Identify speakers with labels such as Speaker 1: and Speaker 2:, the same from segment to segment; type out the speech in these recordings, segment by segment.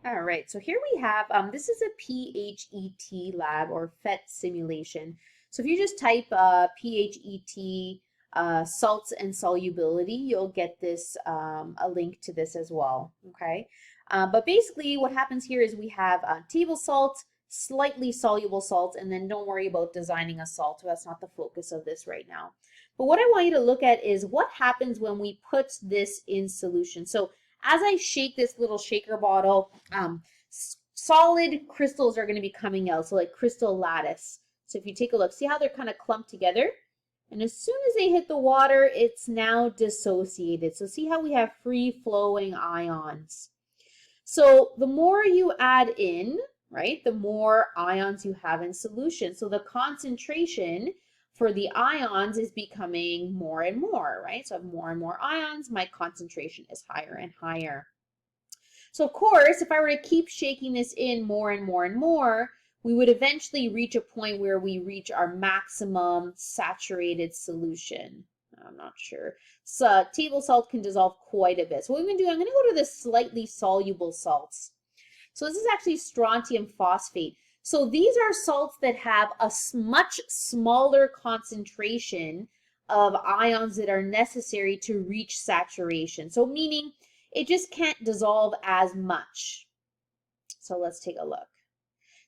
Speaker 1: All right, so here we have, this is a PHET lab or PHET simulation. So if you just type PHET salts and solubility, you'll get this, a link to this as well, okay? But basically what happens here is we have table salt, slightly soluble salt, and then don't worry about designing a salt. That's not the focus of this right now. But what I want you to look at is what happens when we put this in solution. So as I shake this little shaker bottle, solid crystals are going to be coming out, so like crystal lattice. So if you take a look, see how they're kind of clumped together? And as soon as they hit the water, it's now dissociated. So see how we have free-flowing ions. So the more you add in, right, the more ions you have in solution. So the concentration for the ions is becoming more and more, right? So I have more and more ions, my concentration is higher and higher. So of course, if I were to keep shaking this in more and more and more, we would eventually reach a point where we reach our maximum saturated solution. I'm not sure. So table salt can dissolve quite a bit. So what I'm going to do, I'm going to go to the slightly soluble salts. So this is actually strontium phosphate. So these are salts that have a much smaller concentration of ions that are necessary to reach saturation. So meaning it just can't dissolve as much. So let's take a look.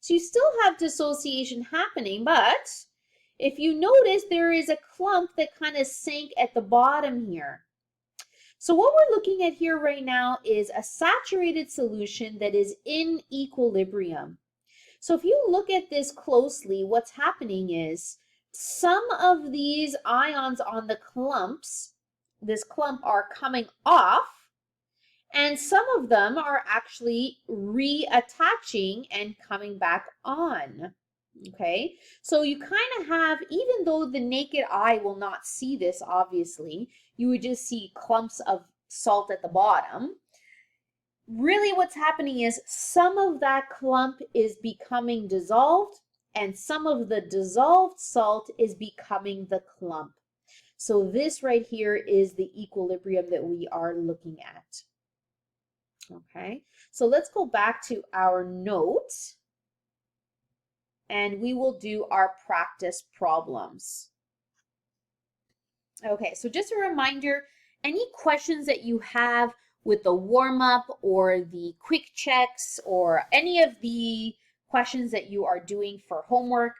Speaker 1: So you still have dissociation happening, but if you notice, there is a clump that kind of sank at the bottom here. So what we're looking at here right now is a saturated solution that is in equilibrium. So if you look at this closely, what's happening is some of these ions on the clumps, this clump, are coming off, and some of them are actually reattaching and coming back on. Okay, so you kind of have, even though the naked eye will not see this, obviously, you would just see clumps of salt at the bottom. Really what's happening is some of that clump is becoming dissolved and some of the dissolved salt is becoming the clump. So this right here is the equilibrium that we are looking at. Okay, so let's go back to our notes and we will do our practice problems. Okay, so just a reminder, any questions that you have with the warm-up or the quick checks or any of the questions that you are doing for homework,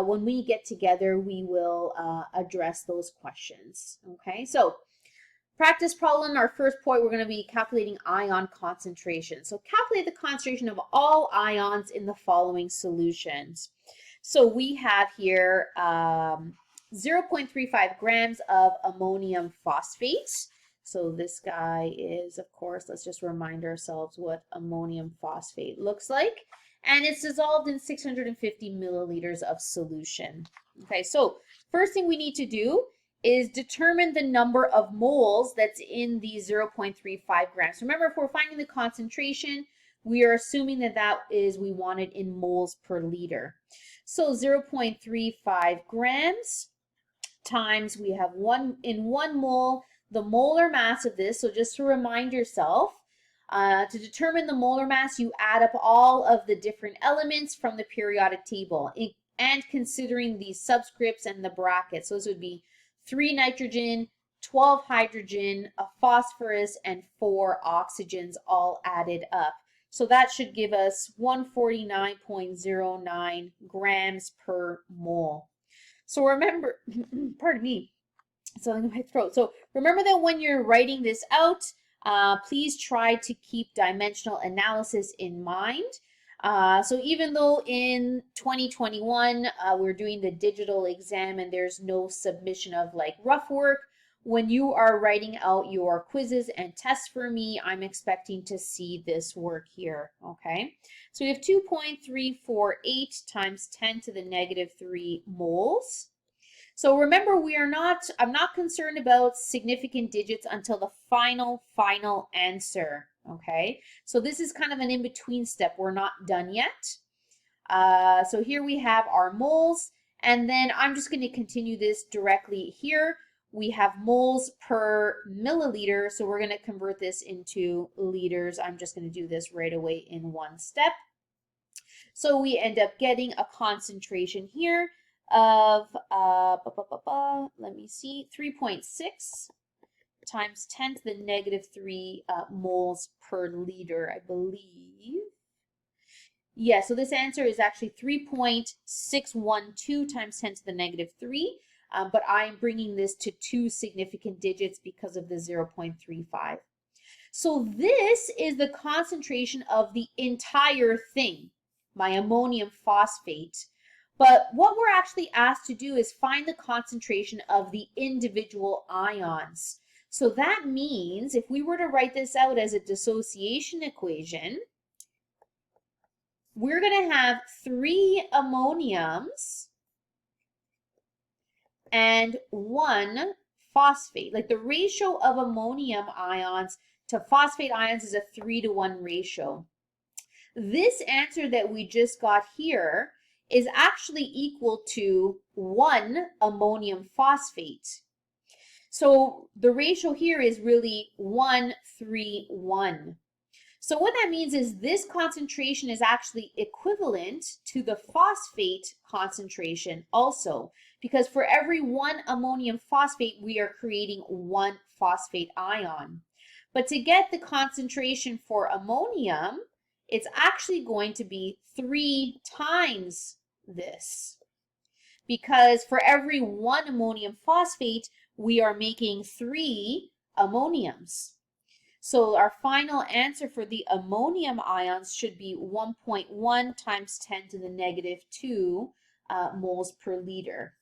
Speaker 1: when we get together, we will address those questions. Okay, so practice problem, our first point, we're going to be calculating ion concentration. So calculate the concentration of all ions in the following solutions. So we have here 0.35 grams of ammonium phosphate. So this guy is, of course, let's just remind ourselves what ammonium phosphate looks like. And it's dissolved in 650 milliliters of solution. Okay, so first thing we need to do is determine the number of moles that's in the 0.35 grams. Remember, if we're finding the concentration, we are assuming that that is, we want it in moles per liter. So 0.35 grams times, we have in 1 mole, the molar mass of this. So just to remind yourself, to determine the molar mass, you add up all of the different elements from the periodic table and considering the subscripts and the brackets. So this would be 3 nitrogen, 12 hydrogen, a phosphorus, and 4 oxygens all added up. So that should give us 149.09 grams per mole. So remember, pardon me, something in my throat. So remember that when you're writing this out, please try to keep dimensional analysis in mind. So even though in 2021, we're doing the digital exam and there's no submission of like rough work, when you are writing out your quizzes and tests for me, I'm expecting to see this work here, okay? So we have 2.348 times 10 to the negative 3 moles. So remember, I'm not concerned about significant digits until the final answer, okay? So this is kind of an in-between step. We're not done yet. So here we have our moles, and then I'm just going to continue this directly here. we have moles per milliliter, so we're going to convert this into liters. I'm just going to do this right away in one step. So we end up getting a concentration here of, let me see, 3.6 times 10 to the negative 3 moles per liter, I believe. Yeah, so this answer is actually 3.612 times 10 to the negative 3, but I'm bringing this to 2 significant digits because of the 0.35. So this is the concentration of the entire thing, my ammonium phosphate. But what we're actually asked to do is find the concentration of the individual ions. So that means if we were to write this out as a dissociation equation, we're going to have 3 ammoniums and 1 phosphate. Like the ratio of ammonium ions to phosphate ions is a 3-to-1 ratio. This answer that we just got here is actually equal to 1 ammonium phosphate. So the ratio here is really 1:3:1. So what that means is this concentration is actually equivalent to the phosphate concentration also, because for every 1 ammonium phosphate, we are creating 1 phosphate ion. But to get the concentration for ammonium, it's actually going to be 3 times this, because for every 1 ammonium phosphate, we are making 3 ammoniums. So our final answer for the ammonium ions should be 1.1 times 10 to the negative 2 moles per liter.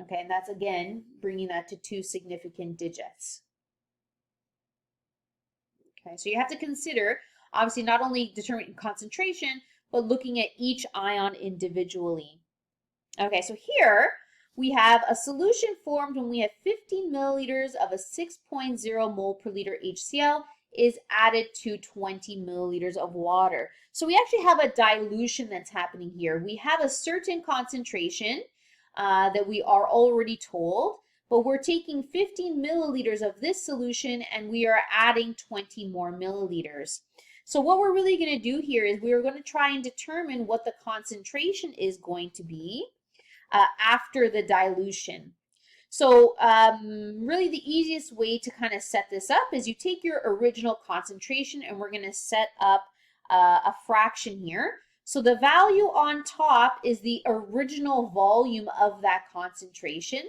Speaker 1: Okay, and that's again bringing that to 2 significant digits. Okay, so you have to consider, obviously, not only determining concentration, but looking at each ion individually. Okay, so here we have a solution formed when we have 15 milliliters of a 6.0 mole per liter HCl is added to 20 milliliters of water. So we actually have a dilution that's happening here. We have a certain concentration that we are already told, but we're taking 15 milliliters of this solution and we are adding 20 more milliliters. So what we're really going to do here is we're going to try and determine what the concentration is going to be after the dilution. So really the easiest way to kind of set this up is you take your original concentration and we're going to set up a fraction here. So the value on top is the original volume of that concentration,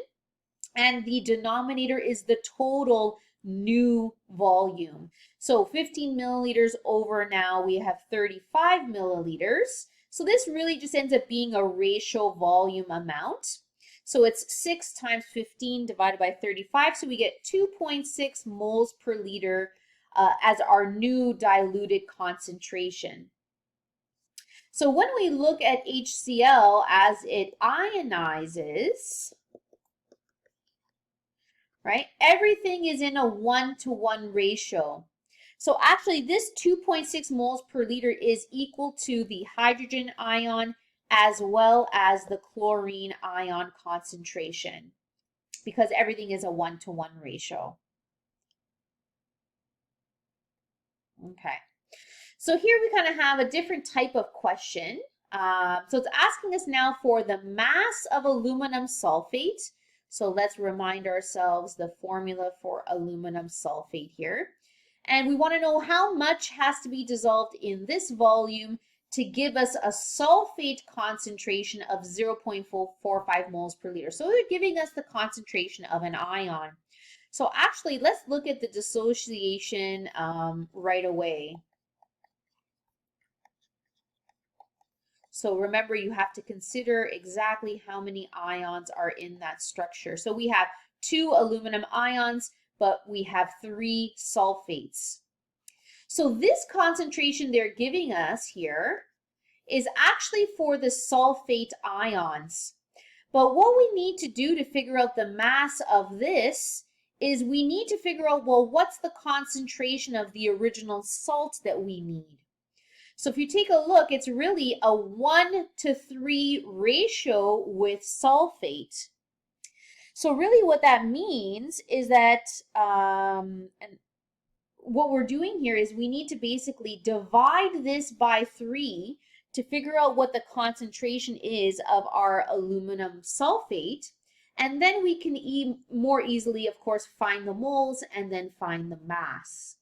Speaker 1: and the denominator is the total new volume. So 15 milliliters over now we have 35 milliliters. So this really just ends up being a ratio volume amount. So it's 6 times 15 divided by 35. So we get 2.6 moles per liter as our new diluted concentration. So when we look at HCl as it ionizes, right, everything is in a 1-to-1 ratio. So actually this 2.6 moles per liter is equal to the hydrogen ion as well as the chlorine ion concentration, because everything is a 1-to-1 ratio. Okay, so here we kind of have a different type of question. So it's asking us now for the mass of aluminum sulfate. So let's remind ourselves the formula for aluminum sulfate here. And we want to know how much has to be dissolved in this volume to give us a sulfate concentration of 0.445 moles per liter. So they're giving us the concentration of an ion. So actually, let's look at the dissociation right away. So remember, you have to consider exactly how many ions are in that structure. So we have 2 aluminum ions, but we have 3 sulfates. So this concentration they're giving us here is actually for the sulfate ions. But what we need to do to figure out the mass of this is we need to figure out, well, what's the concentration of the original salt that we need? So if you take a look, it's really a 1-to-3 ratio with sulfate. So really what that means is that, and what we're doing here is we need to basically divide this by 3 to figure out what the concentration is of our aluminum sulfate. And then we can more easily, of course, find the moles and then find the mass.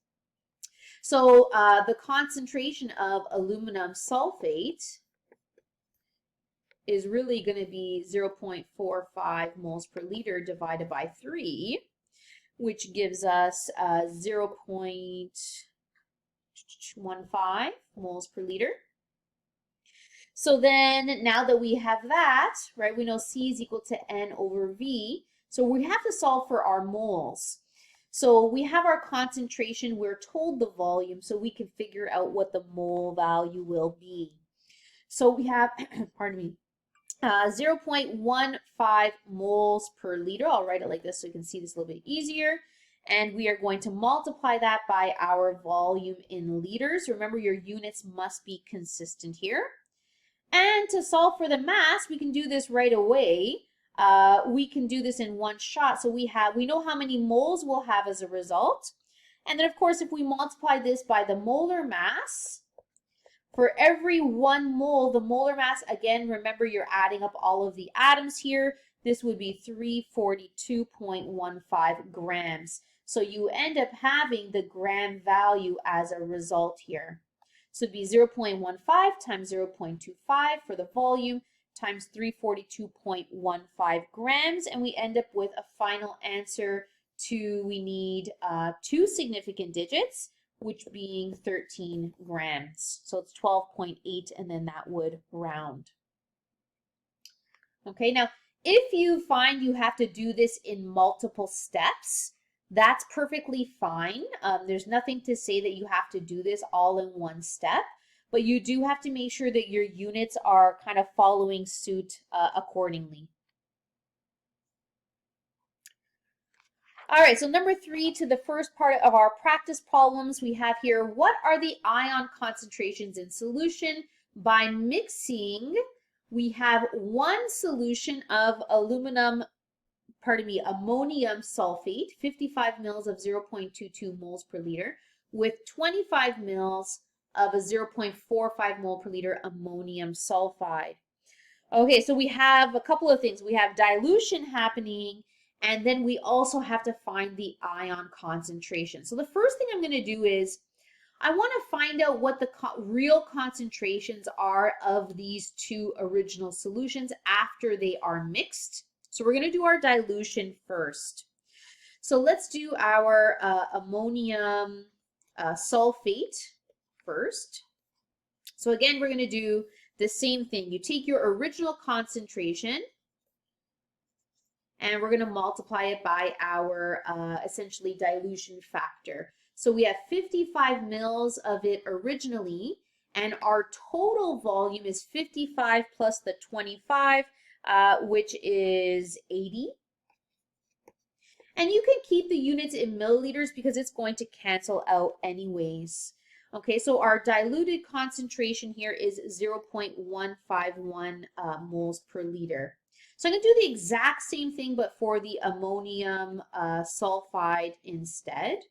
Speaker 1: So the concentration of aluminum sulfate is really going to be 0.45 moles per liter divided by 3, which gives us 0.15 moles per liter. So then now that we have that, right, we know C is equal to N over V. So we have to solve for our moles. So we have our concentration, we're told the volume, so we can figure out what the mole value will be. So we have, pardon me, 0.15 moles per liter. I'll write it like this so you can see this a little bit easier. And we are going to multiply that by our volume in liters. Remember, your units must be consistent here. And to solve for the mass, we can do this right away. We can do this in one shot. So we know how many moles we'll have as a result. And then, of course, if we multiply this by the molar mass, for every 1 mole, the molar mass, again, remember you're adding up all of the atoms here. This would be 342.15 grams. So you end up having the gram value as a result here. So it'd be 0.15 times 0.25 for the volume times 342.15 grams. And we end up with a final answer we need 2 significant digits, which being 13 grams. So it's 12.8, and then that would round. Okay, now if you find you have to do this in multiple steps, that's perfectly fine. There's nothing to say that you have to do this all in one step, but you do have to make sure that your units are kind of following suit accordingly. All right, so number 3, to the first part of our practice problems, we have here, what are the ion concentrations in solution? By mixing, we have 1 solution of ammonium sulfate, 55 mils of 0.22 moles per liter, with 25 mils of a 0.45 mole per liter ammonium sulfide. Okay, so we have a couple of things. We have dilution happening, and then we also have to find the ion concentration. So the first thing I'm going to do is I want to find out what the real concentrations are of these 2 original solutions after they are mixed. So we're going to do our dilution first. So let's do our ammonium sulfate first. So again, we're going to do the same thing. You take your original concentration, and we're going to multiply it by our essentially dilution factor. So we have 55 mils of it originally, and our total volume is 55 plus the 25, which is 80. And you can keep the units in milliliters because it's going to cancel out anyways. Okay, so our diluted concentration here is 0.151 moles per liter. So I'm going to do the exact same thing, but for the ammonium sulfide instead.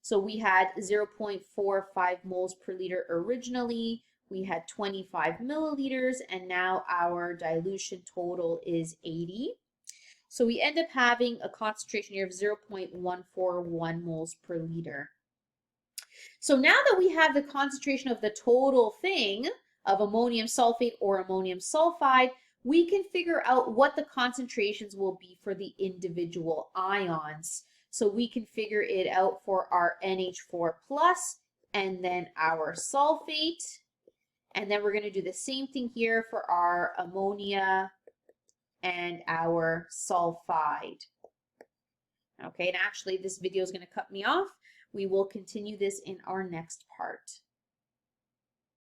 Speaker 1: So we had 0.45 moles per liter originally. We had 25 milliliters, and now our dilution total is 80. So we end up having a concentration here of 0.141 moles per liter. So now that we have the concentration of the total thing of ammonium sulfate or ammonium sulfide, we can figure out what the concentrations will be for the individual ions. So we can figure it out for our NH4 plus and then our sulfate. And then we're going to do the same thing here for our ammonia and our sulfide. Okay, and actually this video is going to cut me off. We will continue this in our next part.